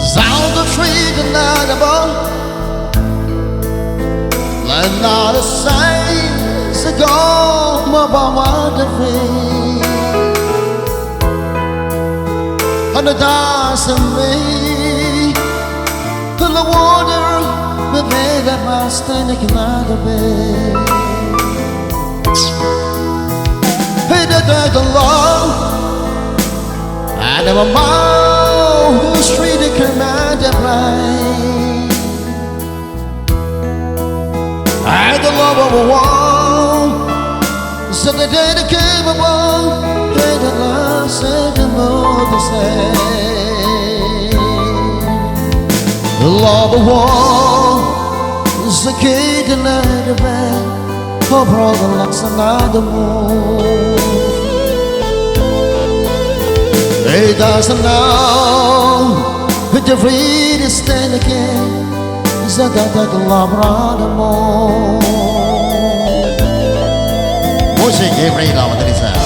Sound the tree deniable, and not a sign to go about what the feet on the dance of me to the water the bed that must stand another bed. Hey, the law I never mind who's treated command and blind. I the love of a wall, so the day that came along, hey, the love said the more to say. The love of war is the key to let the bed, for brother likes another move. He doesn't know if the free to stand again. Is that the love brother more? Music every love that is out.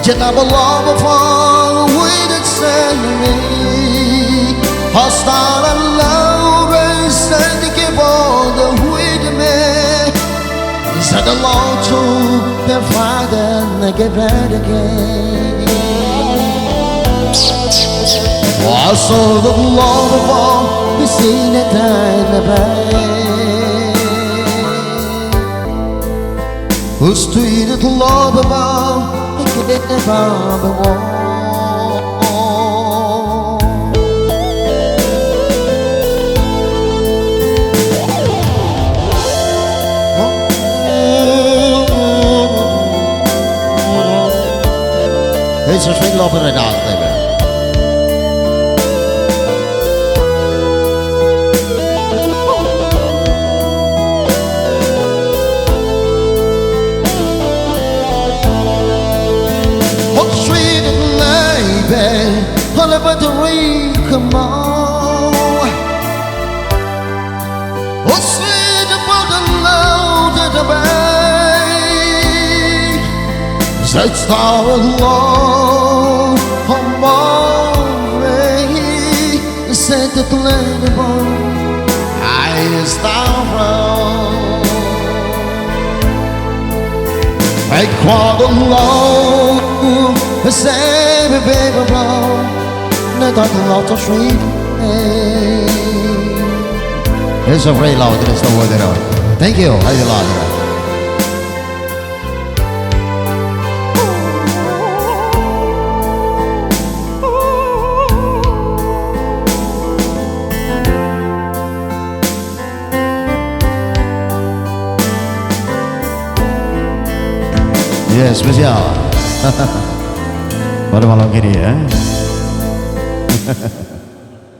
Yet I belong before we did send me hostile and love and send to give all the way to me. Said the Lord to their father and they get back again. I saw the Lord of all, we seen it time the back. Who's treated the Lord above? From the wall. It's a swing love in a dance, baby. But the rain, come on. Oh, sweet about the load of the bay. That star alone, come on, rain. Said the gladiable, I star round. I crawled alone, the same baby brown. I got a lot of sweet. It's a very loud, it's the word out. Thank you, I love it. Yes, spesial. Pada malam ini ya.